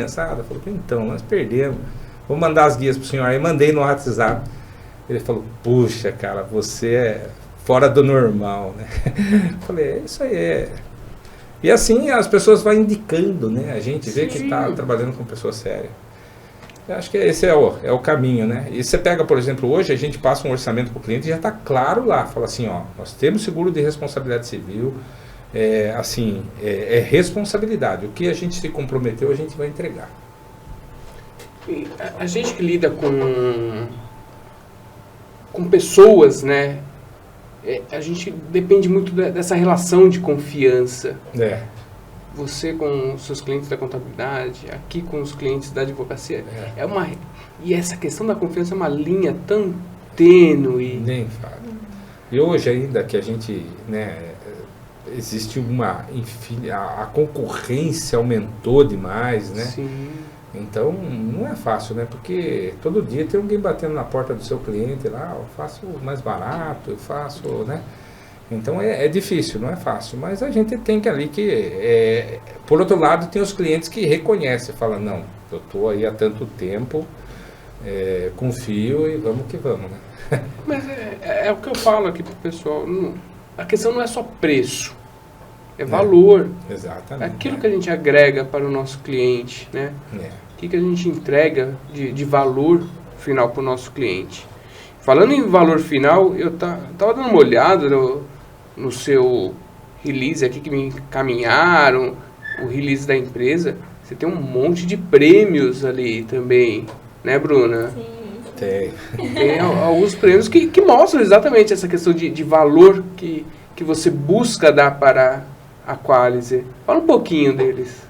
assado? Eu falei, então, nós perdemos, vou mandar as guias para o senhor. Aí mandei no WhatsApp. Ele falou, puxa, cara, você é fora do normal, né? Eu falei, isso aí E assim as pessoas vão indicando, né? A gente vê que está trabalhando com pessoa séria. Eu acho que esse é o caminho, né? E você pega, por exemplo, hoje a gente passa um orçamento para o cliente e já está claro lá, fala assim, ó, nós temos seguro de responsabilidade civil, é responsabilidade. O que a gente se comprometeu, a gente vai entregar. E a gente que lida com pessoas, né? A gente depende muito dessa relação de confiança. Você com os seus clientes da contabilidade, aqui com os clientes da advocacia. E essa questão da confiança é uma linha tão tênue. Nem fala. E hoje ainda que a gente, né, existe a concorrência aumentou demais, né? Sim. Então não é fácil, né? Porque todo dia tem alguém batendo na porta do seu cliente lá, eu faço mais barato, eu faço, né? Então é difícil, não é fácil, mas a gente tem que ali por outro lado, tem os clientes que reconhecem, falam, não, eu estou aí há tanto tempo, confio e vamos que vamos, né? Mas é o que eu falo aqui pro pessoal, a questão não é só preço, é valor. Exatamente. Aquilo que a gente agrega para o nosso cliente, né? O que a gente entrega de valor final para o nosso cliente. Falando em valor final, eu tava dando uma olhada no seu release aqui que me encaminharam, o release da empresa. Você tem um monte de prêmios ali também, né, Bruna? Sim. Tem alguns prêmios que mostram exatamente essa questão de valor que você busca dar para a Qualyse. Fala um pouquinho deles.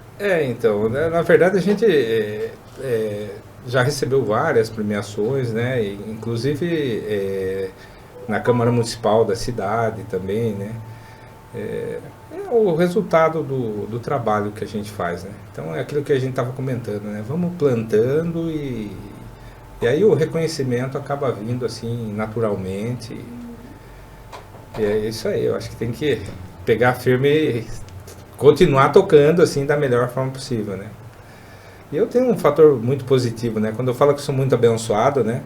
Então, né, na verdade a gente já recebeu várias premiações, né? E, inclusive na Câmara Municipal da cidade também, né? É o resultado do trabalho que a gente faz, né? Então é aquilo que a gente estava comentando, né? Vamos plantando e aí o reconhecimento acaba vindo assim naturalmente. E é isso aí, eu acho que tem que pegar firme e continuar tocando assim da melhor forma possível, né? E eu tenho um fator muito positivo, né? Quando eu falo que sou muito abençoado, né?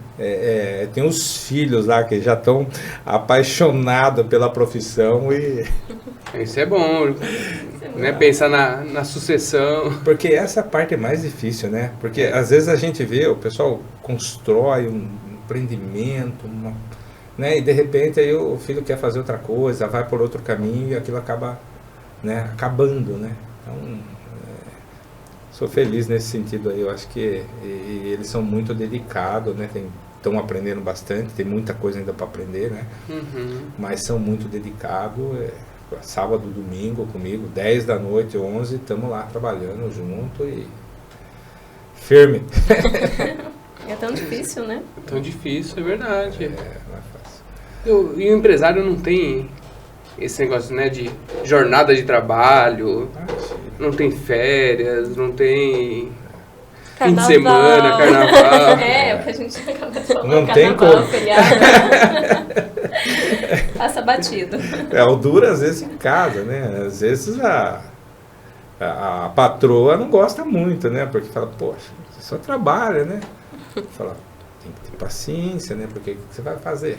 Tem os filhos lá que já estão apaixonados pela profissão e... Isso é bom, né? Pensar na sucessão. Porque essa parte é mais difícil, né? Porque às vezes a gente vê, o pessoal constrói um empreendimento, né? E de repente aí o filho quer fazer outra coisa, vai por outro caminho e aquilo acaba, né, acabando, né? Então, sou feliz nesse sentido aí, eu acho que eles são muito dedicados, né? Estão aprendendo bastante, tem muita coisa ainda para aprender, né? Uhum. Mas são muito dedicados, sábado, domingo comigo, 10 da noite, 11, estamos lá trabalhando junto e firme. É tão difícil, né? É tão difícil, é verdade. Não é fácil. E o empresário não tem esse negócio, né, de jornada de trabalho, não tem férias, não tem fim de semana, carnaval. O que a gente acaba de falar. Não tem como. Feriado. Passa batido. O duro às vezes em casa, né? Às vezes a patroa não gosta muito, né? Porque fala, poxa, você só trabalha, né? Fala, tem que ter paciência, né? Porque o que você vai fazer?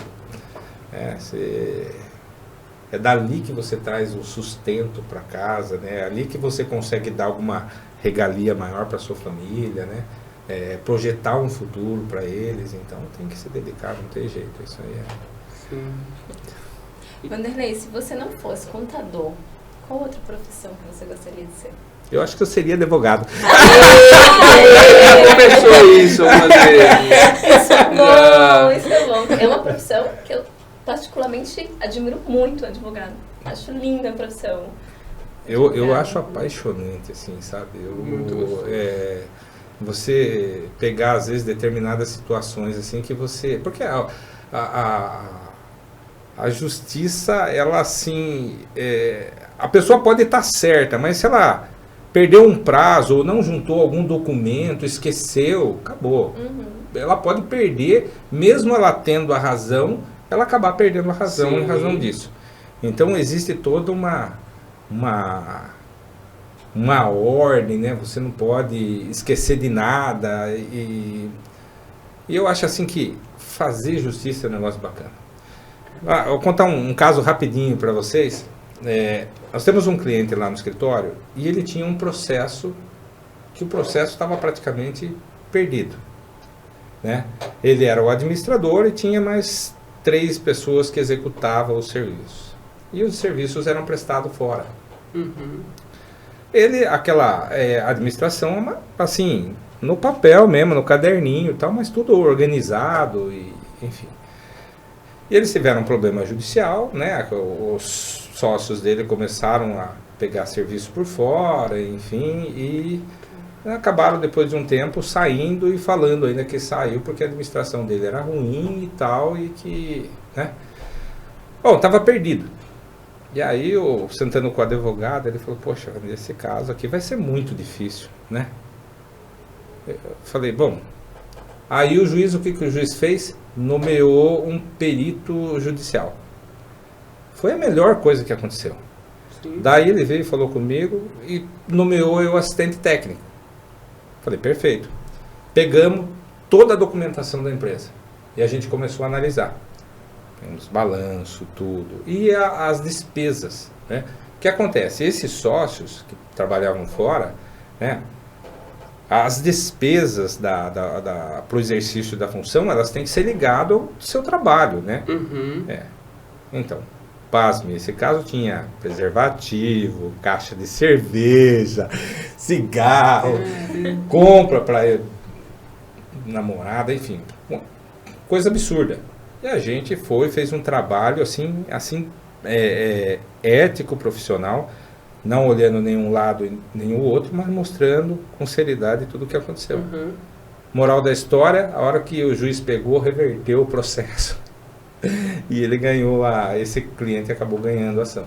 É dali que você traz o sustento para casa, né? É ali que você consegue dar alguma regalia maior para sua família, né? Projetar um futuro para eles. Então tem que se dedicar, não tem jeito. Isso aí Sim. Vanderlei, se você não fosse contador, qual outra profissão que você gostaria de ser? Eu acho que eu seria advogado. Começou isso algumas vezes. Isso é bom, isso é bom. É uma profissão que eu particularmente admiro muito, advogado. Acho linda a profissão. Eu acho apaixonante, assim, sabe? Você pegar, às vezes, determinadas situações, assim, que você... Porque a justiça, ela, assim... a pessoa pode estar certa, mas se ela perdeu um prazo ou não juntou algum documento, esqueceu, acabou. Uhum. Ela pode perder, mesmo ela tendo a razão, ela acabar perdendo a razão. Sim. Em razão disso. Então, existe toda uma ordem, né? Você não pode esquecer de nada e eu acho assim que fazer justiça é um negócio bacana. Eu vou contar um caso rapidinho para vocês. Nós temos um cliente lá no escritório e ele tinha um processo que o processo estava praticamente perdido. né? Ele era o administrador e tinha mais 3 pessoas que executavam os serviços. E os serviços eram prestados fora. Aquela administração, assim, no papel mesmo, no caderninho e tal, mas tudo organizado, e, enfim. E eles tiveram um problema judicial, né? Os sócios dele começaram a pegar serviço por fora, enfim, e acabaram depois de um tempo saindo e falando ainda que saiu porque a administração dele era ruim e tal, e que, né? Bom, estava perdido. E aí, sentando com o advogado, ele falou, poxa, nesse caso aqui vai ser muito difícil, né? Eu falei, bom, aí o juiz, o que o juiz fez? Nomeou um perito judicial. Foi a melhor coisa que aconteceu. Sim. Daí ele veio e falou comigo e nomeou eu assistente técnico. Falei, perfeito. Pegamos toda a documentação da empresa e a gente começou a analisar. Os balanços, tudo. E as despesas, né? O que acontece? Esses sócios que trabalhavam fora, né? As despesas para o exercício da função, elas têm que ser ligadas ao seu trabalho, né? Então, pasme, esse caso tinha preservativo, caixa de cerveja, cigarro, compra para namorada, enfim, coisa absurda. E a gente fez um trabalho assim ético, profissional, não olhando nenhum lado e nenhum outro, mas mostrando com seriedade tudo o que aconteceu. Moral da história, a hora que o juiz pegou, reverteu o processo. E ele ganhou, esse cliente acabou ganhando a ação.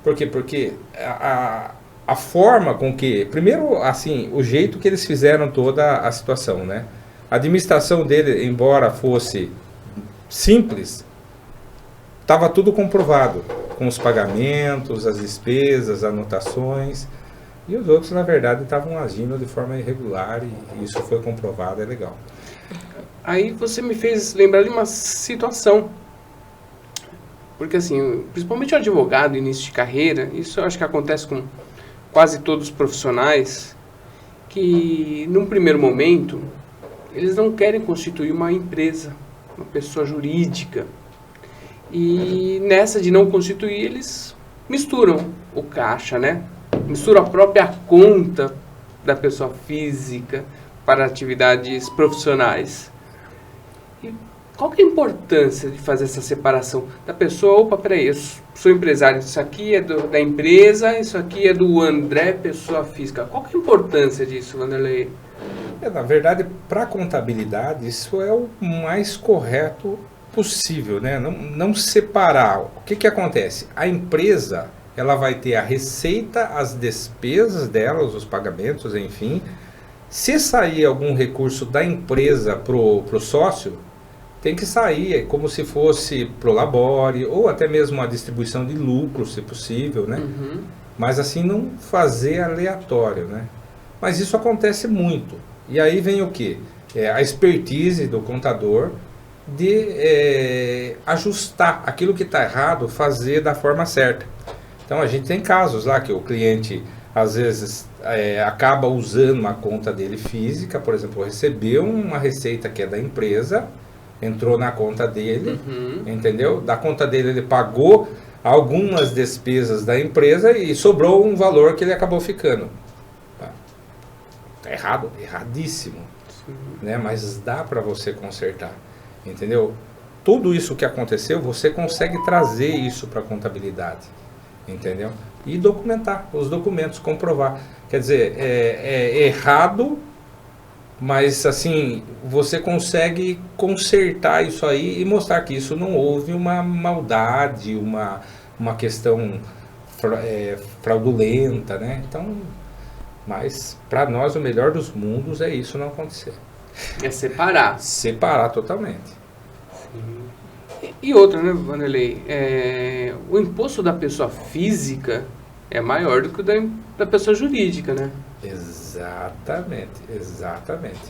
Por quê? Porque a forma com que, primeiro, assim, o jeito que eles fizeram toda a situação, né? A administração dele, embora fosse simples, estava tudo comprovado, com os pagamentos, as despesas, anotações, e os outros, na verdade, estavam agindo de forma irregular, e isso foi comprovado, é legal. Aí você me fez lembrar de uma situação, porque assim, principalmente o advogado, início de carreira, isso eu acho que acontece com quase todos os profissionais, que num primeiro momento, eles não querem constituir uma empresa, uma pessoa jurídica. E nessa de não constituir, eles misturam o caixa, né? Misturam a própria conta da pessoa física para atividades profissionais. E qual que é a importância de fazer essa separação da pessoa? Opa, peraí, eu sou empresário, isso aqui é da empresa, isso aqui é do André, pessoa física. Qual que é a importância disso, Vanderlei? Na verdade, para a contabilidade, isso é o mais correto possível, né? Não separar. O que acontece? A empresa, ela vai ter a receita, as despesas delas, os pagamentos, enfim. Se sair algum recurso da empresa pro sócio, tem que sair como se fosse pro labore, ou até mesmo a distribuição de lucro, se possível, né? Mas assim, não fazer aleatório, né? Mas isso acontece muito. E aí vem o quê? A expertise do contador de ajustar aquilo que está errado, fazer da forma certa. Então a gente tem casos lá que o cliente às vezes acaba usando uma conta dele física, por exemplo, recebeu uma receita que é da empresa, entrou na conta dele, entendeu? Da conta dele ele pagou algumas despesas da empresa e sobrou um valor que ele acabou ficando. Tá errado, erradíssimo, né? Mas dá para você consertar, entendeu? Tudo isso que aconteceu, você consegue trazer isso para a contabilidade, entendeu? E documentar, os documentos, comprovar. Quer dizer, é errado, mas assim, você consegue consertar isso aí e mostrar que isso não houve uma maldade, uma questão fraudulenta, né? Então, mas para nós o melhor dos mundos é isso não acontecer. É separar. Separar totalmente. E outra, né, Vanderlei? O imposto da pessoa física é maior do que o da pessoa jurídica, né? Exatamente, exatamente.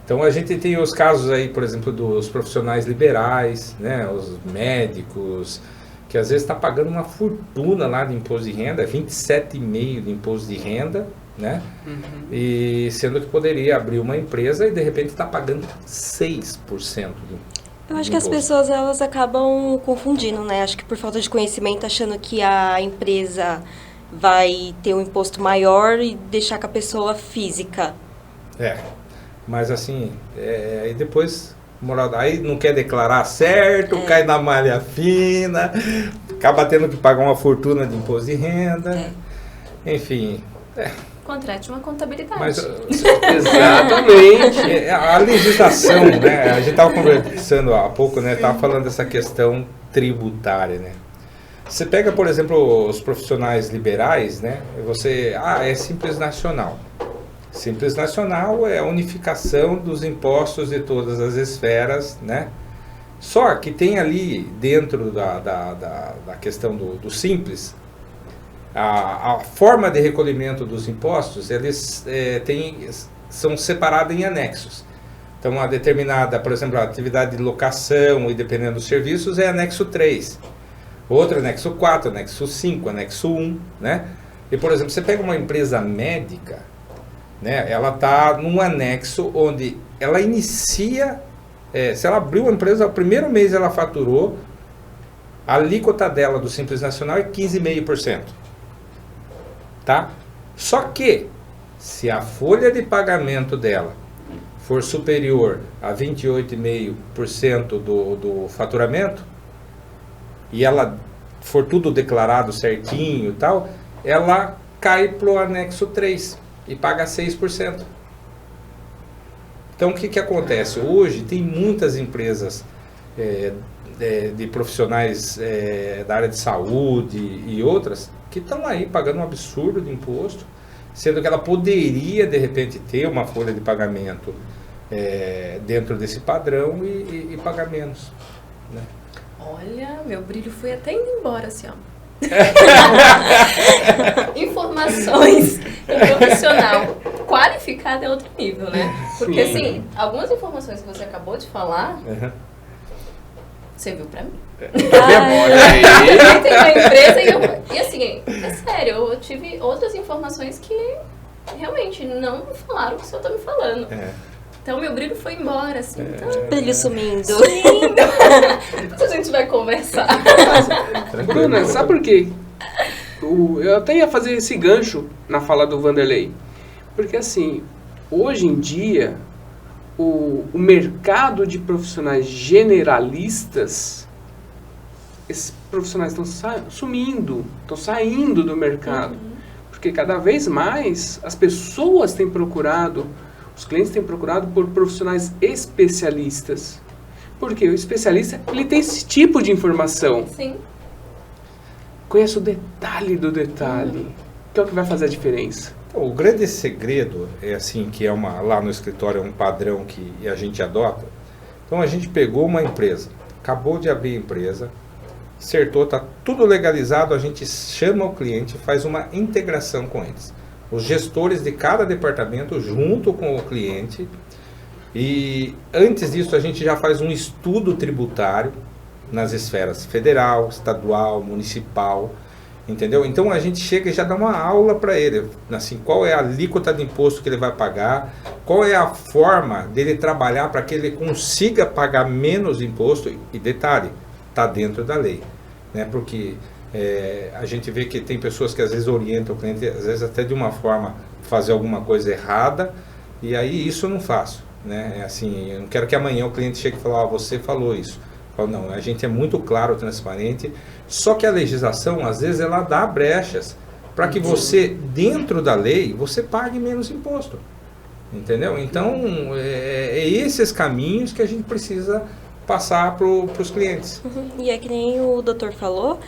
Então a gente tem os casos aí, por exemplo, dos profissionais liberais, né, os médicos, que às vezes está pagando uma fortuna lá de imposto de renda, 27,5% de imposto de renda, né? E sendo que poderia abrir uma empresa e de repente está pagando 6% Eu acho que as pessoas elas acabam confundindo, né? Acho que por falta de conhecimento, achando que a empresa vai ter um imposto maior e deixar com a pessoa física. Mas assim, e depois, aí não quer declarar certo, cai na malha fina, acaba tendo que pagar uma fortuna de imposto de renda, enfim. Contrate uma contabilidade. Mas, exatamente. A legislação, né? A gente estava conversando há pouco, né? Estava falando dessa questão tributária, né? Você pega, por exemplo, os profissionais liberais, né? É Simples Nacional. Simples Nacional é a unificação dos impostos de todas as esferas, né? Só que tem ali, dentro da questão do Simples, a forma de recolhimento dos impostos, eles são separados em anexos. Então, uma determinada, por exemplo, a atividade de locação e dependendo dos serviços é anexo 3. Outro anexo 4, anexo 5, anexo 1, né? E, por exemplo, você pega uma empresa médica, né? Ela está num anexo onde ela inicia, se ela abriu a empresa, o primeiro mês ela faturou, a alíquota dela do Simples Nacional é 15,5%. Tá? Só que, se a folha de pagamento dela for superior a 28,5% do faturamento, e ela for tudo declarado certinho e tal, ela cai para o anexo 3 e paga 6%. Então, o que acontece? Hoje, tem muitas empresas de profissionais da área de saúde e outras que estão aí pagando um absurdo de imposto, sendo que ela poderia, de repente, ter uma folha de pagamento dentro desse padrão e pagar menos, né? Olha, meu brilho foi até indo embora, assim, ó. Informações do profissional qualificado é outro nível, né? Porque, assim, algumas informações que você acabou de falar, serviu pra mim. Eu tenho uma empresa e assim, é sério, eu tive outras informações que realmente não me falaram o que o senhor tá me falando. Então, meu brilho foi embora, assim. Então, brilho sumindo. Depois a gente vai conversar. Bruna, sabe por quê? Eu até ia fazer esse gancho na fala do Vanderlei. Porque, assim, hoje em dia, o mercado de profissionais generalistas, esses profissionais estão sumindo, estão saindo do mercado. Porque cada vez mais as pessoas têm procurado, os clientes têm procurado por profissionais especialistas. Porque o especialista, ele tem esse tipo de informação. Sim. Conhece o detalhe do detalhe, que é o que vai fazer a diferença. O grande segredo é assim, que lá no escritório é um padrão que a gente adota. Então a gente pegou uma empresa, acabou de abrir a empresa, acertou, está tudo legalizado, a gente chama o cliente, faz uma integração com eles. Os gestores de cada departamento junto com o cliente, e antes disso a gente já faz um estudo tributário nas esferas federal, estadual, municipal, entendeu? Então a gente chega e já dá uma aula para ele, assim, qual é a alíquota de imposto que ele vai pagar, qual é a forma dele trabalhar para que ele consiga pagar menos imposto, e detalhe, está dentro da lei, né? Porque a gente vê que tem pessoas que às vezes orientam o cliente, às vezes até de uma forma fazer alguma coisa errada, e aí isso eu não faço, né? Assim, eu não quero que amanhã o cliente chegue e fale, você falou isso. Eu falo, não, a gente é muito claro, transparente, só que a legislação, às vezes, ela dá brechas para que você, dentro da lei, você pague menos imposto, entendeu? Então, esses caminhos que a gente precisa passar para os clientes. E é que nem o doutor falou,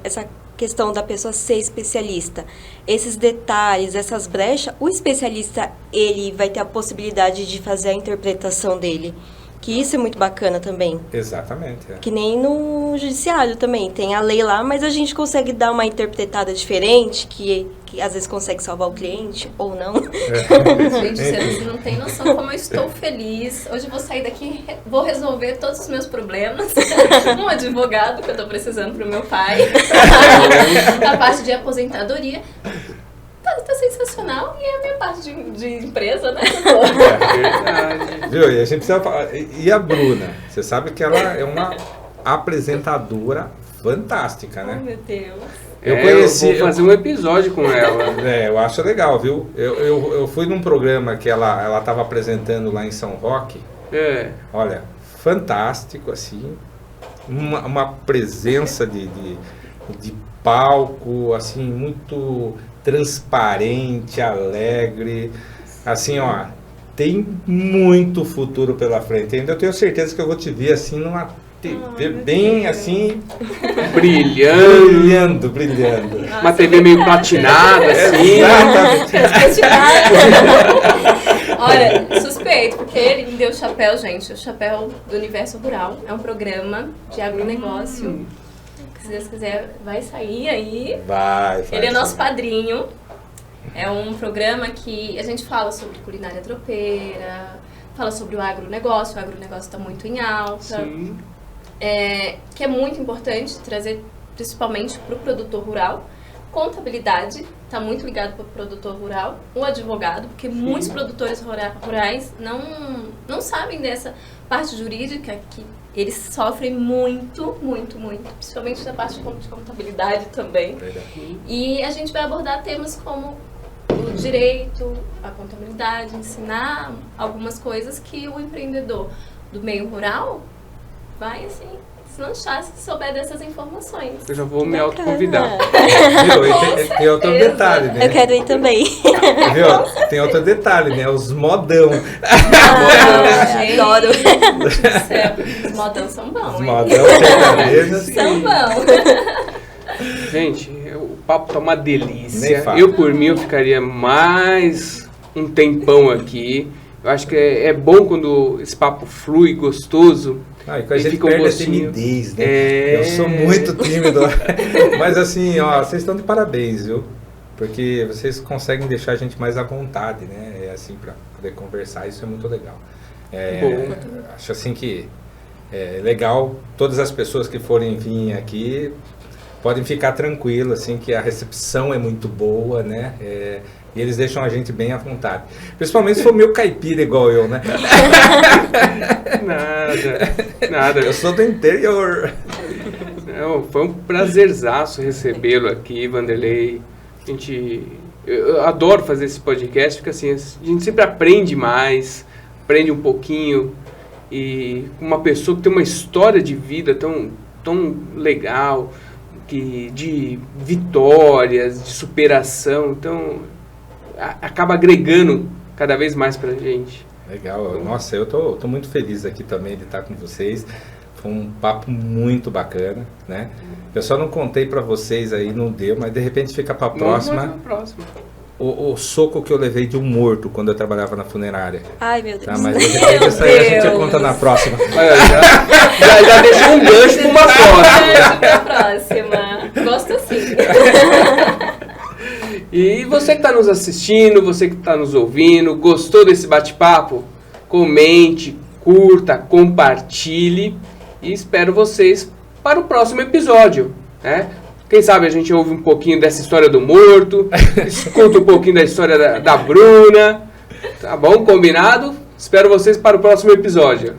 essa questão da pessoa ser especialista, esses detalhes, essas brechas, o especialista, ele vai ter a possibilidade de fazer a interpretação dele, que isso é muito bacana também. Exatamente. Que nem no judiciário também, tem a lei lá, mas a gente consegue dar uma interpretada diferente, que às vezes consegue salvar o cliente, ou não. Gente, vocês não têm noção como eu estou feliz. Hoje eu vou sair daqui, vou resolver todos os meus problemas. Um advogado que eu estou precisando para o meu pai. A parte de aposentadoria. tá sensacional e é a minha parte de empresa, né? Verdade. Viu? E a gente precisa falar. E a Bruna? Você sabe que ela é uma apresentadora fantástica, Oh, né? meu Deus. Eu conheci. Eu vou fazer um episódio com ela. Eu acho legal, viu? Eu fui num programa que ela estava apresentando lá em São Roque. É. Olha, fantástico, assim. Uma presença de palco, assim, muito transparente, alegre. Assim, ó, tem muito futuro pela frente. Ainda eu tenho certeza que eu vou te ver, assim, numa TV bem, assim, Brilhando. Uma TV meio platinada, assim. Exatamente. Olha, suspeito, porque ele me deu o chapéu, gente. O chapéu do Universo Rural. É um programa de agronegócio. Se Deus quiser, vai sair aí. Vai. Ele é nosso padrinho. É um programa que a gente fala sobre culinária tropeira, fala sobre o agronegócio. O agronegócio está muito em alta. Sim. Que é muito importante trazer, principalmente para o produtor rural. Contabilidade está muito ligado para o produtor rural, o advogado, porque muitos produtores rurais não sabem dessa parte jurídica, que eles sofrem muito, principalmente na parte de contabilidade também. E a gente vai abordar temas como o direito, a contabilidade, ensinar algumas coisas que o empreendedor do meio rural vai, assim, se lanchar se souber dessas informações. Eu já vou me autoconvidar. Viu? Tem outro detalhe, né? Eu quero ir também. Viu? Tem outro detalhe, né? Os modão. Gente, Adoro. do céu. Os modão são bons, Os hein? modão sertanejos. São bons. Gente, o papo tá uma Nem delícia. fala. Eu, por mim, eu ficaria mais um tempão aqui. Eu acho que é bom quando esse papo flui, gostoso. Ah, e com a E gente fica um perde a gostinho. timidez, né? É. Eu sou muito tímido. Mas assim, ó, vocês estão de parabéns, viu? Porque vocês conseguem deixar a gente mais à vontade, né? Assim, para poder conversar, isso é muito legal. Bom. Acho assim que é legal, todas as pessoas que forem vir aqui podem ficar tranquilos, assim, que a recepção é muito boa, né? E eles deixam a gente bem à vontade. Principalmente se for meio caipira igual eu, né? Nada. Eu sou do interior. Não, foi um prazerzaço recebê-lo aqui, Vanderlei. Eu adoro fazer esse podcast, porque assim, a gente sempre aprende mais, aprende um pouquinho. E uma pessoa que tem uma história de vida tão legal, de vitórias, de superação, então acaba agregando cada vez mais pra gente. Legal, nossa, eu tô muito feliz aqui também de estar com vocês. Foi um papo muito bacana, né? Eu só não contei pra vocês aí, não deu, mas de repente fica pra próxima. O soco que eu levei de um morto quando eu trabalhava na funerária. Ai, meu Deus. Tá, mas de repente isso aí a gente conta na próxima. Já deixei um gancho pra uma próxima. Pra próxima. Gosto assim. E você que está nos assistindo, você que está nos ouvindo, gostou desse bate-papo? Comente, curta, compartilhe e espero vocês para o próximo episódio, né? Quem sabe a gente ouve um pouquinho dessa história do morto, escuta um pouquinho da história da Bruna, tá bom? Combinado? Espero vocês para o próximo episódio.